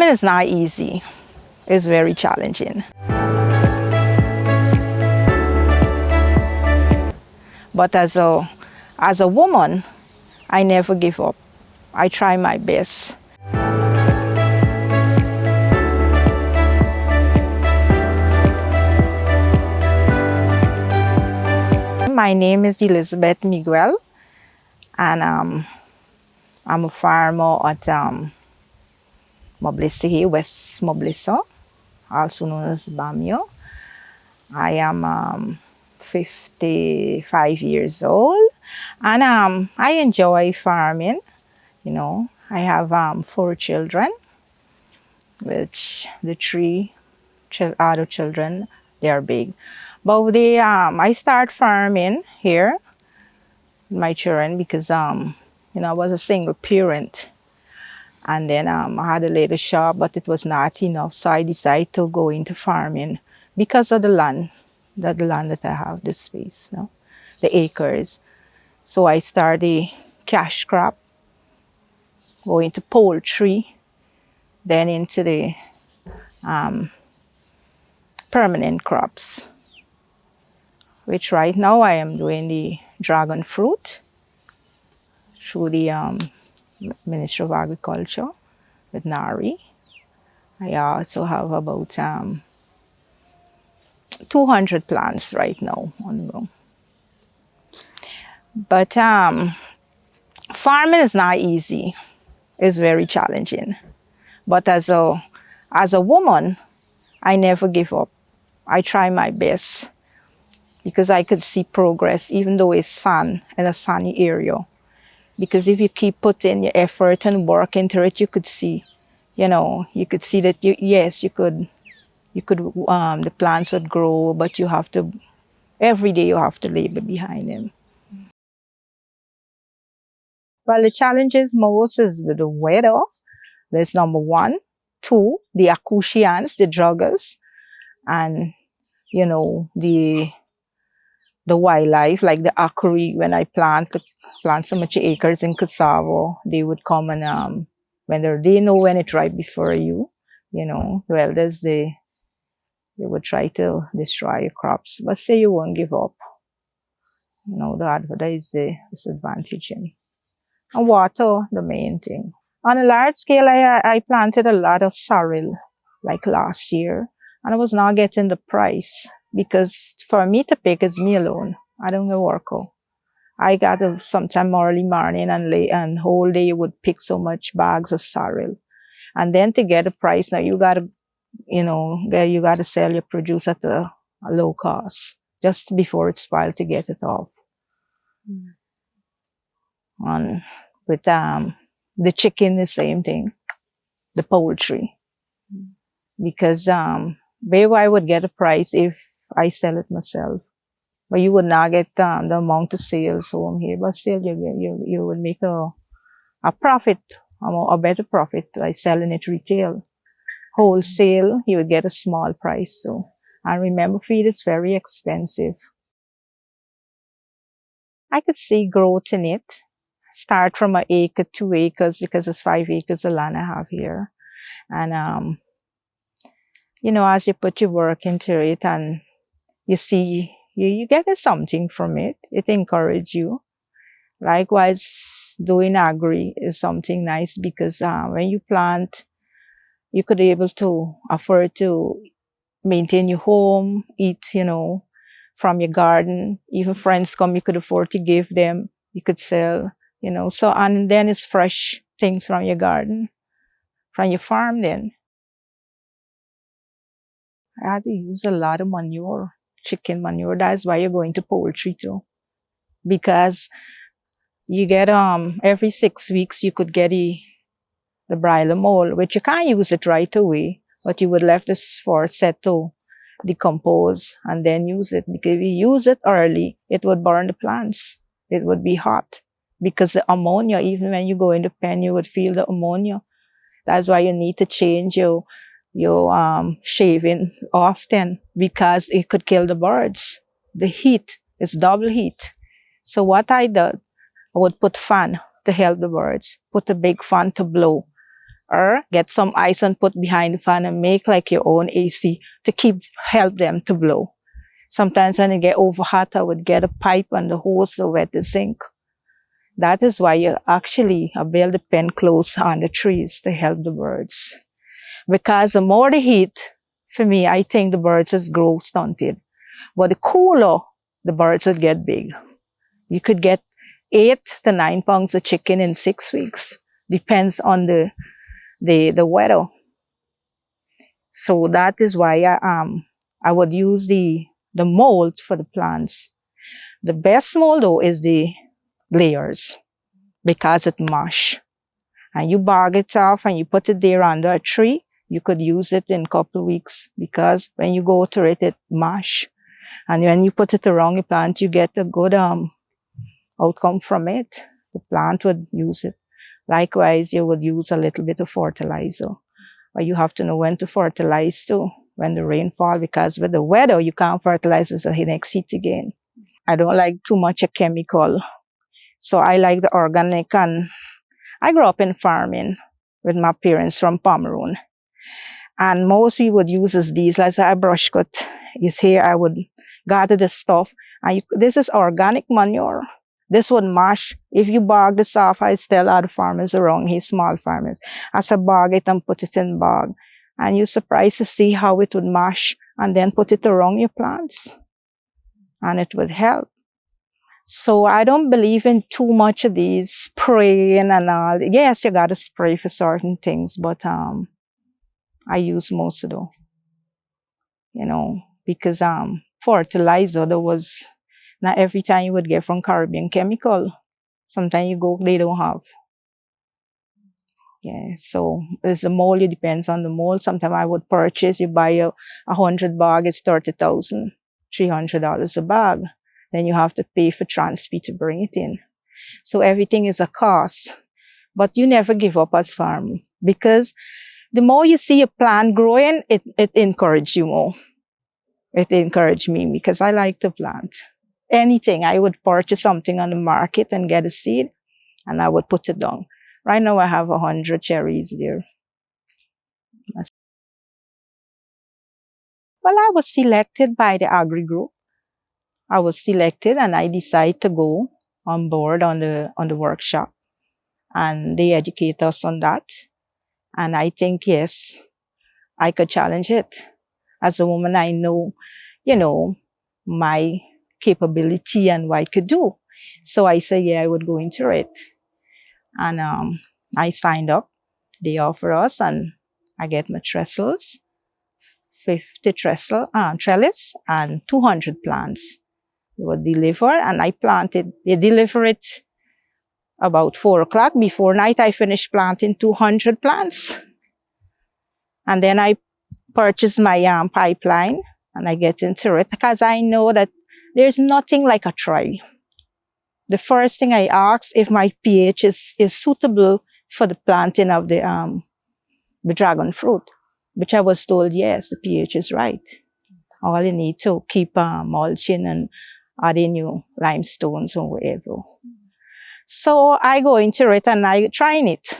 Farming is not easy. It's very challenging. But as a woman, I never give up. I try my best. My name is Elizabeth Miguel, and I'm a farmer at Moblisi, West Moblisa, also known as Bamio. I am 55 years old, and I enjoy farming. You know, I have 4 children, which the 3 other children, they are big. But I start farming here, my children, because I was a single parent. And then I had a little shop, but it was not enough. So I decided to go into farming because of the land that I have, the space, the acres. So I started cash crop, go into poultry, then into the permanent crops, which right now I am doing the dragon fruit through the Ministry of Agriculture with NARI. I also have about 200 plants right now on the room. But farming is not easy. It's very challenging. But as a woman, I never give up. I try my best because I could see progress, even though it's sun in a sunny area. Because if you keep putting your effort and work into it, you could see, you could see that the plants would grow, but every day you have to labor behind them. Well, the challenges most is with the weather. That's number 1. 2, the acoustians, the druggers, and, the wildlife, like the acre. When I plant so much acres in cassava, they would come and when they know when it's right before you, well, they would try to destroy your crops. But say you won't give up. That is the disadvantage. And water, the main thing. On a large scale, I planted a lot of sorrel, like last year, and I was not getting the price because for me to pick is me alone. I don't go work out. I got sometime early morning and whole day you would pick so much bags of sorrel, and then to get a price, now you gotta sell your produce at a low cost just before it's spoiled to get it off. And with the chicken, the same thing, the poultry, because maybe I would get a price if I sell it myself, but you would not get the amount of sales home here. But still, you would make a profit, a better profit by selling it retail. Wholesale, you would get a small price. So, and remember, feed is very expensive. I could see growth in it. Start from an acre, 2 acres, because it's 5 acres of land I have here. And, as you put your work into it and you see, you get something from it, it encourages you. Likewise, doing agri is something nice because when you plant, you could be able to afford to maintain your home, eat, from your garden. Even friends come, you could afford to give them, you could sell. So, and then it's fresh things from your garden, from your farm then. I had to use a lot of manure, chicken manure. That's why you're going to poultry too. Because you get, every 6 weeks, you could get the broiler mold, which you can't use it right away, but you would left this for set to decompose and then use it. Because if you use it early, it would burn the plants. It would be hot. Because the ammonia, even when you go in the pen, you would feel the ammonia. That's why you need to change your shaving often, because it could kill the birds. The heat is double heat. So what I did, I would put fan to help the birds, put a big fan to blow or get some ice and put behind the fan and make like your own AC to help them to blow. Sometimes when it get over hot, I would get a pipe and the hose to wet the sink. That is why you actually build the pen close on the trees to help the birds. Because the more the heat, for me, I think the birds just grow stunted. But the cooler, the birds would get big. You could get 8 to 9 pounds of chicken in 6 weeks. Depends on the weather. So that is why I would use the mold for the plants. The best mold though is the layers because it mash. And you bog it off and you put it there under a tree. You could use it in a couple of weeks because when you go to it, it mash. And when you put it around your plant, you get a good outcome from it. The plant would use it. Likewise, you would use a little bit of fertilizer. But you have to know when to fertilize too, when the rain falls, because with the weather, you can't fertilize it the next heat again. I don't like too much a chemical. So I like the organic, and I grew up in farming with my parents from Pomeroon. And most we would use is these, like a brush cut. You see, I would gather the stuff. And this is organic manure. This would mash. If you bog this off, I tell other farmers around here, small farmers, as I bog it and put it in bog. And you're surprised to see how it would mash and then put it around your plants. And it would help. So I don't believe in too much of these spraying and all. Yes, you got to spray for certain things, but I use most of them, because fertilizer, there was not every time you would get from Caribbean chemical. Sometimes you go, they don't have. Yeah, so it's the mold, it depends on the mold. Sometimes I would purchase, you buy a 100 bag, it's $30,000, $300 a bag. Then you have to pay for transport to bring it in. So everything is a cost. But you never give up as farmer, because the more you see a plant growing, it encourages you more. It encouraged me because I like to plant. Anything, I would purchase something on the market and get a seed, and I would put it down. Right now I have 100 cherries there. Well, I was selected by the agri group. I was selected and I decided to go on board on the workshop, and they educate us on that. And I think, yes, I could challenge it. As a woman, I know, my capability and what I could do. So I said, yeah, I would go into it. And I signed up. They offer us, and I get my trestles, 50 trellis, and 200 plants. They would deliver, and I planted. They deliver it about 4 o'clock. Before night, I finished planting 200 plants. And then I purchased my pipeline, and I get into it because I know that there's nothing like a try. The first thing I ask if my pH is suitable for the planting of the dragon fruit, which I was told, yes, the pH is right. All you need to keep mulching and adding new limestones or whatever. So I go into it and I trying it.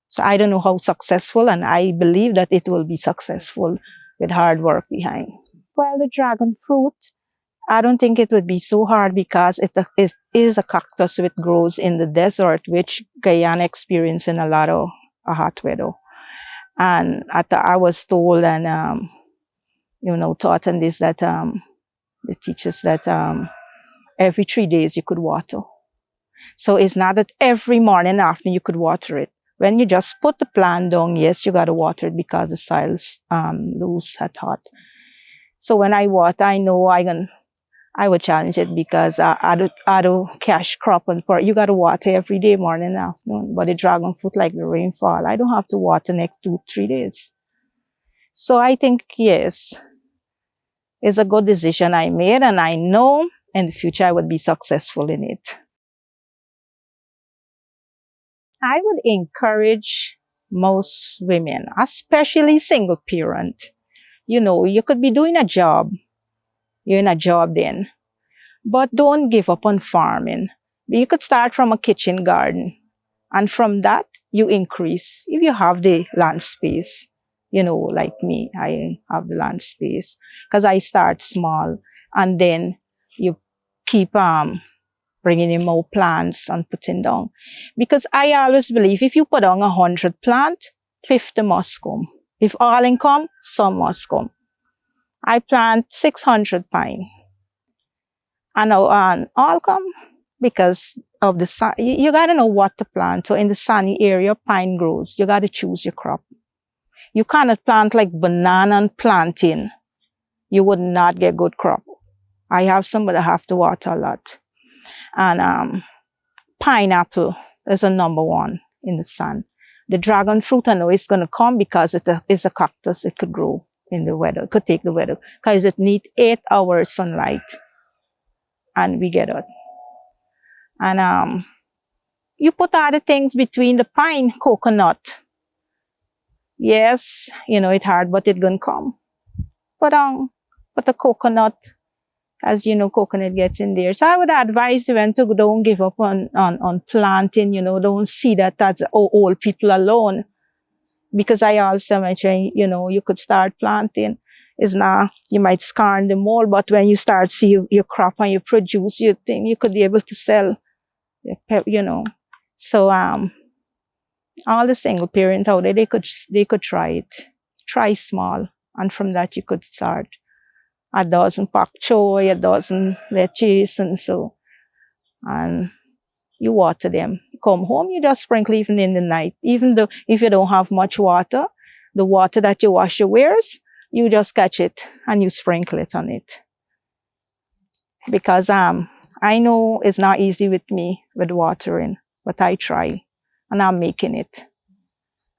So I don't know how successful, and I believe that it will be successful with hard work behind. Well, the dragon fruit, I don't think it would be so hard because it is a cactus which grows in the desert, which Guyana experiences in a lot of hot weather. And I was told and, taught in this that it teaches that every 3 days you could water. So it's not that every morning and afternoon you could water it. When you just put the plant down, yes, you got to water it because the soil's loose at hot. So when I water, I know I would challenge it because I do cash crop and you got to water every day, morning and afternoon. But the dragon fruit, like the rainfall, I don't have to water next 2-3 days. So I think, yes, it's a good decision I made, and I know in the future I would be successful in it. I would encourage most women, especially single parent. You could be doing a job. You're in a job then. But don't give up on farming. You could start from a kitchen garden. And from that, you increase if you have the land space. Like me, I have the land space because I start small, and then you keep bringing in more plants and putting down. Because I always believe if you put down 100 plant, 50 must come. If all in come, some must come. I plant 600 pine, and all come because of the sun. You got to know what to plant. So in the sunny area, pine grows. You got to choose your crop. You cannot plant like banana and plantain. You would not get good crop. I have some, but I have to water a lot. And pineapple is a number one in the sun. The dragon fruit, I know it's going to come because it's a cactus. It could grow in the weather. It could take the weather because it needs 8 hours sunlight. And we get it. And you put other things between the pine, coconut. Yes, it's hard, but it's going to come. But the coconut, as you know, coconut gets in there. So I would advise them to don't give up on planting, don't see that as old people alone. Because I also mentioned, you could start planting. It's not, you might scar them all, but when you start see your crop and you produce your thing, you could be able to sell, So all the single parents out there, they could try it. Try small. And from that you could start. A dozen pak choy, a dozen lettuce, and so. And you water them. Come home, you just sprinkle even in the night. Even though if you don't have much water, the water that you wash your wares, you just catch it and you sprinkle it on it. Because I know it's not easy with me with watering, but I try and I'm making it.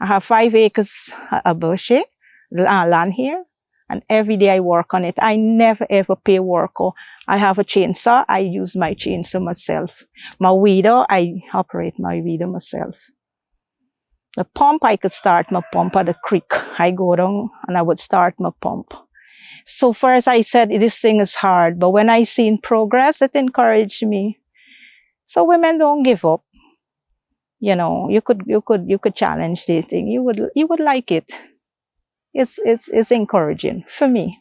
I have 5 acres of bushy land here, and every day I work on it. I never ever pay worker. I have a chainsaw. I use my chainsaw myself. My weeder, I operate my weeder myself. The pump, I could start my pump at the creek. I go down and I would start my pump. So first I said, this thing is hard, but when I seen progress, it encouraged me. So women don't give up. You could challenge this thing. You would like it. It's encouraging for me.